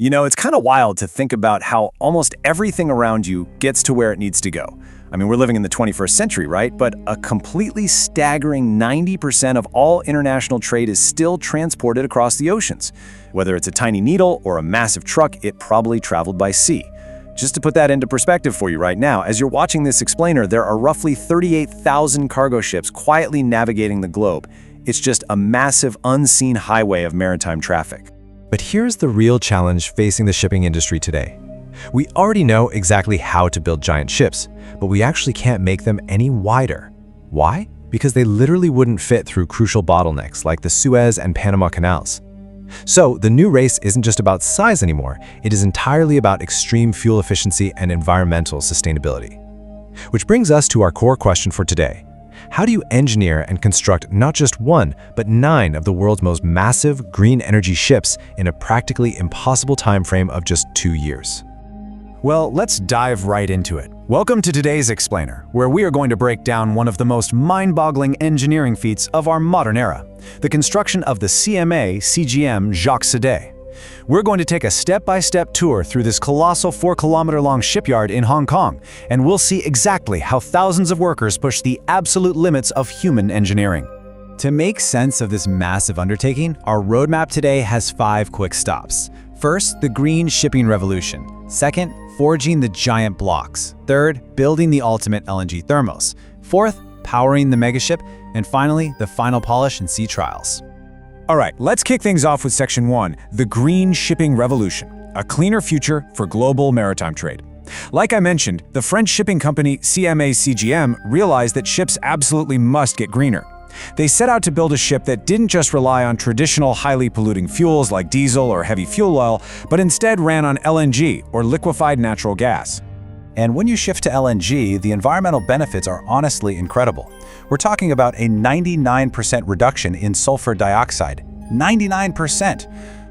You know, it's kind of wild to think about how almost everything around you gets to where it needs to go. I mean, we're living in the 21st century, right? But a completely staggering 90% of all international trade is still transported across the oceans. Whether it's a tiny needle or a massive truck, it probably traveled by sea. Just to put that into perspective for you right now, as you're watching this explainer, there are roughly 38,000 cargo ships quietly navigating the globe. It's just a massive, unseen highway of maritime traffic. But here's the real challenge facing the shipping industry today. We already know exactly how to build giant ships, but we actually can't make them any wider. Why? Because they literally wouldn't fit through crucial bottlenecks like the Suez and Panama canals. So the new race isn't just about size anymore, it is entirely about extreme fuel efficiency and environmental sustainability. Which brings us to our core question for today. How do you engineer and construct not just one, but 9 of the world's most massive green energy ships in a practically impossible time frame of just 2 years? Well, let's dive right into it. Welcome to today's explainer, where we are going to break down one of the most mind-boggling engineering feats of our modern era, the construction of the CMA-CGM Jacques Cadet. We're going to take a step-by-step tour through this colossal 4-kilometer-long shipyard in Hong Kong, and we'll see exactly how thousands of workers push the absolute limits of human engineering. To make sense of this massive undertaking, our roadmap today has 5 quick stops. First, the green shipping revolution. Second, forging the giant blocks. Third, building the ultimate LNG thermos. Fourth, powering the megaship. And finally, the final polish and sea trials. All right, let's kick things off with Section 1, the Green Shipping Revolution, a cleaner future for global maritime trade. Like I mentioned, the French shipping company CMA-CGM realized that ships absolutely must get greener. They set out to build a ship that didn't just rely on traditional highly polluting fuels like diesel or heavy fuel oil, but instead ran on LNG, or liquefied natural gas. And when you shift to LNG, the environmental benefits are honestly incredible. We're talking about a 99% reduction in sulfur dioxide. 99%!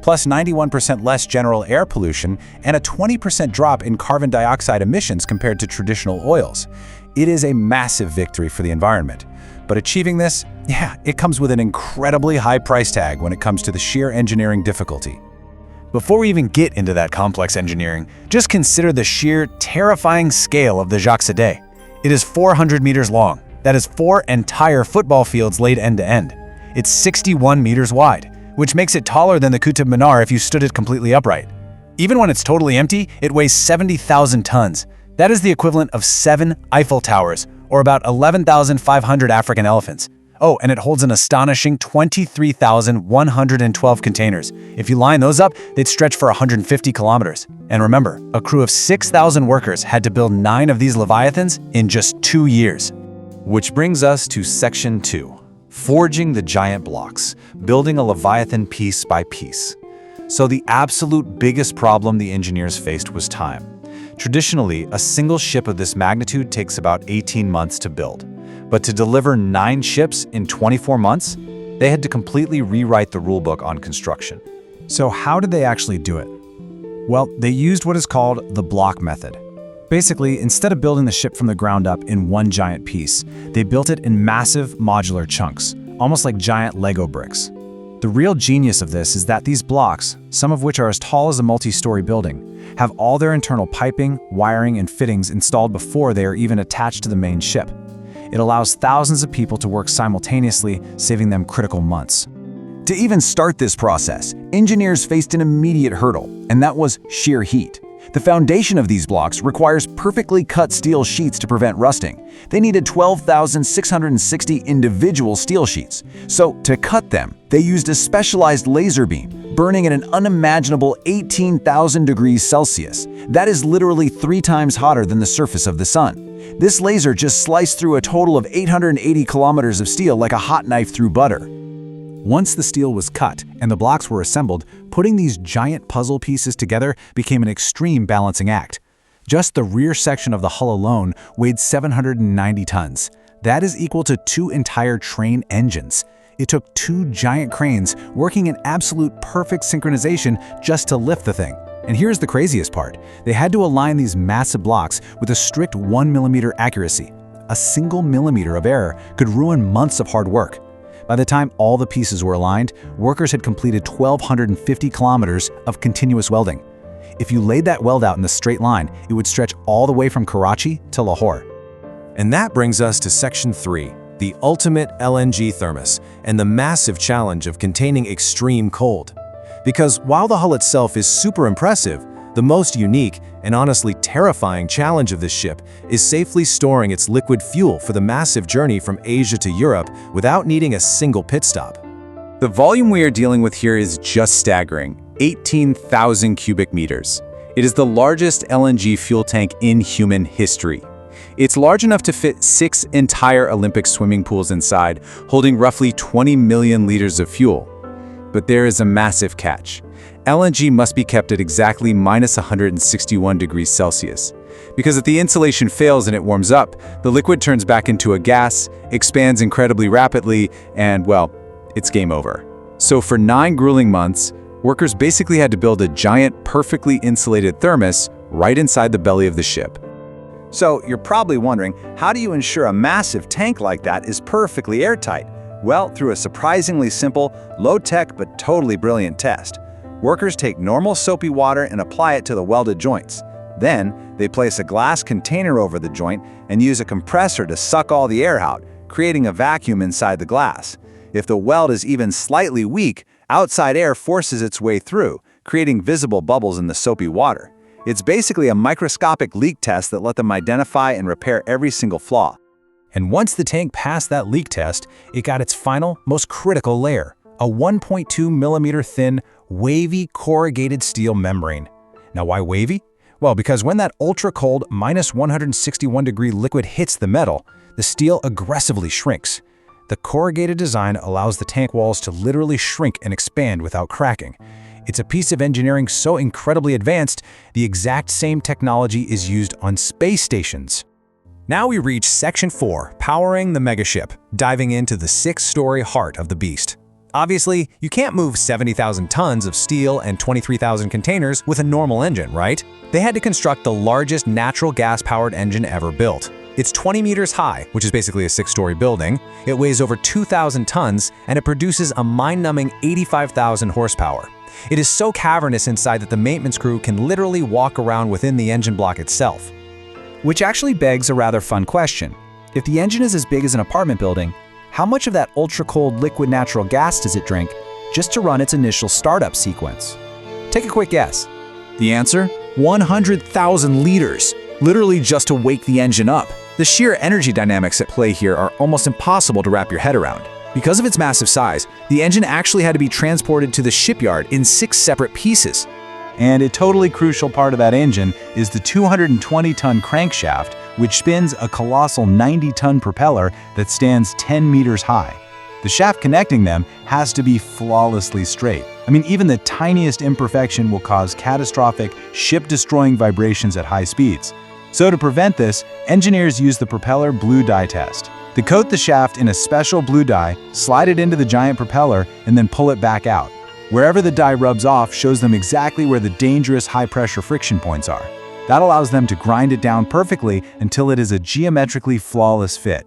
Plus 91% less general air pollution and a 20% drop in carbon dioxide emissions compared to traditional oils. It is a massive victory for the environment. But achieving this, it comes with an incredibly high price tag when it comes to the sheer engineering difficulty. Before we even get into that complex engineering, just consider the sheer, terrifying scale of the Jacques Cadet. It is 400 meters long. That is 4 entire football fields laid end to end. It's 61 meters wide, which makes it taller than the Qutb Minar if you stood it completely upright. Even when it's totally empty, it weighs 70,000 tons. That is the equivalent of 7 Eiffel Towers, or about 11,500 African elephants. Oh, and it holds an astonishing 23,112 containers. If you line those up, they'd stretch for 150 kilometers. And remember, a crew of 6,000 workers had to build 9 of these Leviathans in just 2 years. Which brings us to Section 2, forging the giant blocks, building a Leviathan piece by piece. So the absolute biggest problem the engineers faced was time. Traditionally, a single ship of this magnitude takes about 18 months to build. But to deliver 9 ships in 24 months, they had to completely rewrite the rulebook on construction. So how did they actually do it? Well, they used what is called the block method. Basically, instead of building the ship from the ground up in one giant piece, they built it in massive modular chunks, almost like giant Lego bricks. The real genius of this is that these blocks, some of which are as tall as a multi-story building, have all their internal piping, wiring, and fittings installed before they are even attached to the main ship. It allows thousands of people to work simultaneously, saving them critical months. To even start this process, engineers faced an immediate hurdle, and that was sheer heat. The foundation of these blocks requires perfectly cut steel sheets to prevent rusting. They needed 12,660 individual steel sheets. So, to cut them, they used a specialized laser beam, burning at an unimaginable 18,000 degrees Celsius. That is literally 3 times hotter than the surface of the sun. This laser just sliced through a total of 880 kilometers of steel like a hot knife through butter. Once the steel was cut and the blocks were assembled, putting these giant puzzle pieces together became an extreme balancing act. Just the rear section of the hull alone weighed 790 tons. That is equal to 2 entire train engines. It took 2 giant cranes working in absolute perfect synchronization just to lift the thing. And here's the craziest part. They had to align these massive blocks with a strict 1mm accuracy. A single millimeter of error could ruin months of hard work. By the time all the pieces were aligned, workers had completed 1,250 kilometers of continuous welding. If you laid that weld out in a straight line, it would stretch all the way from Karachi to Lahore. And that brings us to Section 3, the ultimate LNG thermos, and the massive challenge of containing extreme cold. Because while the hull itself is super impressive, the most unique and honestly terrifying challenge of this ship is safely storing its liquid fuel for the massive journey from Asia to Europe without needing a single pit stop. The volume we are dealing with here is just staggering, 18,000 cubic meters. It is the largest LNG fuel tank in human history. It's large enough to fit 6 entire Olympic swimming pools inside, holding roughly 20 million liters of fuel. But there is a massive catch. LNG must be kept at exactly minus 161 degrees Celsius. Because if the insulation fails and it warms up, the liquid turns back into a gas, expands incredibly rapidly, and, well, it's game over. So for 9 grueling months, workers basically had to build a giant, perfectly insulated thermos right inside the belly of the ship. So you're probably wondering, how do you ensure a massive tank like that is perfectly airtight? Well, through a surprisingly simple, low-tech but totally brilliant test. Workers take normal soapy water and apply it to the welded joints. Then, they place a glass container over the joint and use a compressor to suck all the air out, creating a vacuum inside the glass. If the weld is even slightly weak, outside air forces its way through, creating visible bubbles in the soapy water. It's basically a microscopic leak test that let them identify and repair every single flaw. And once the tank passed that leak test, it got its final, most critical layer, a 1.2 millimeter thin, wavy corrugated steel membrane. Now why wavy? Well, because when that ultra-cold, minus 161 degree liquid hits the metal, the steel aggressively shrinks. The corrugated design allows the tank walls to literally shrink and expand without cracking. It's a piece of engineering so incredibly advanced, the exact same technology is used on space stations. Now we reach Section 4, powering the megaship, diving into the 6-story heart of the beast. Obviously, you can't move 70,000 tons of steel and 23,000 containers with a normal engine, right? They had to construct the largest natural gas-powered engine ever built. It's 20 meters high, which is basically a 6-story building. It weighs over 2,000 tons, and it produces a mind-numbing 85,000 horsepower. It is so cavernous inside that the maintenance crew can literally walk around within the engine block itself. Which actually begs a rather fun question. If the engine is as big as an apartment building, how much of that ultra-cold liquid natural gas does it drink just to run its initial startup sequence? Take a quick guess. The answer? 100,000 liters, literally just to wake the engine up. The sheer energy dynamics at play here are almost impossible to wrap your head around. Because of its massive size, the engine actually had to be transported to the shipyard in 6 separate pieces. And a totally crucial part of that engine is the 220-ton crankshaft, which spins a colossal 90-ton propeller that stands 10 meters high. The shaft connecting them has to be flawlessly straight. I mean, even the tiniest imperfection will cause catastrophic, ship-destroying vibrations at high speeds. So to prevent this, engineers use the propeller blue dye test. They coat the shaft in a special blue dye, slide it into the giant propeller, and then pull it back out. Wherever the dye rubs off shows them exactly where the dangerous high-pressure friction points are. That allows them to grind it down perfectly until it is a geometrically flawless fit.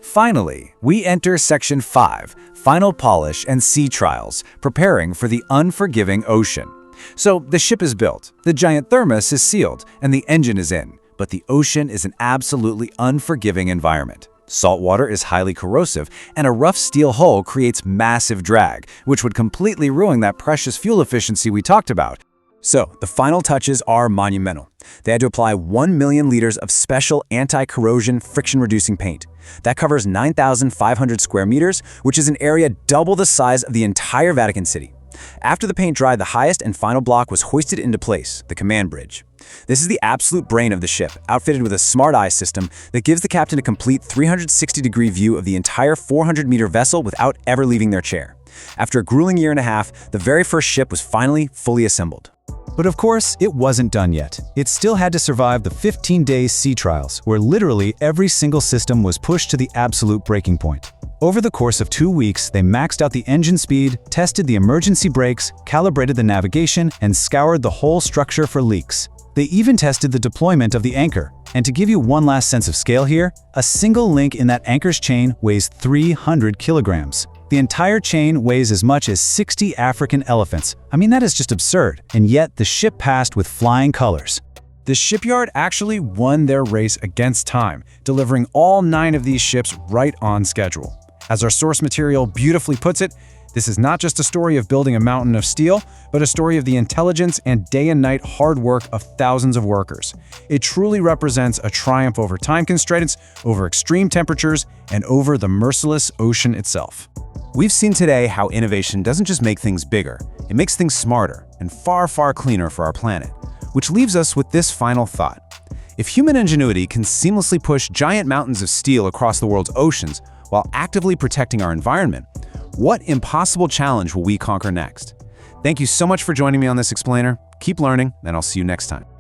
Finally, we enter Section 5, Final Polish and Sea Trials, preparing for the unforgiving ocean. So the ship is built, the giant thermos is sealed, and the engine is in. But the ocean is an absolutely unforgiving environment. Salt water is highly corrosive, and a rough steel hull creates massive drag, which would completely ruin that precious fuel efficiency we talked about. So, the final touches are monumental. They had to apply 1 million liters of special anti-corrosion friction-reducing paint. That covers 9,500 square meters, which is an area double the size of the entire Vatican City. After the paint dried, the highest and final block was hoisted into place, the command bridge. This is the absolute brain of the ship, outfitted with a smart eye system that gives the captain a complete 360-degree view of the entire 400-meter vessel without ever leaving their chair. After a grueling year and a half, the very first ship was finally fully assembled. But of course, it wasn't done yet. It still had to survive the 15-day sea trials, where literally every single system was pushed to the absolute breaking point. Over the course of 2 weeks, they maxed out the engine speed, tested the emergency brakes, calibrated the navigation, and scoured the whole structure for leaks. They even tested the deployment of the anchor. And to give you one last sense of scale here, a single link in that anchor's chain weighs 300 kilograms. The entire chain weighs as much as 60 African elephants. I mean, that is just absurd. And yet, the ship passed with flying colors. The shipyard actually won their race against time, delivering all 9 of these ships right on schedule. As our source material beautifully puts it, this is not just a story of building a mountain of steel, but a story of the intelligence and day and night hard work of thousands of workers. It truly represents a triumph over time constraints, over extreme temperatures, and over the merciless ocean itself. We've seen today how innovation doesn't just make things bigger, it makes things smarter and far, far cleaner for our planet. Which leaves us with this final thought. If human ingenuity can seamlessly push giant mountains of steel across the world's oceans while actively protecting our environment, what impossible challenge will we conquer next? Thank you so much for joining me on this explainer. Keep learning, and I'll see you next time.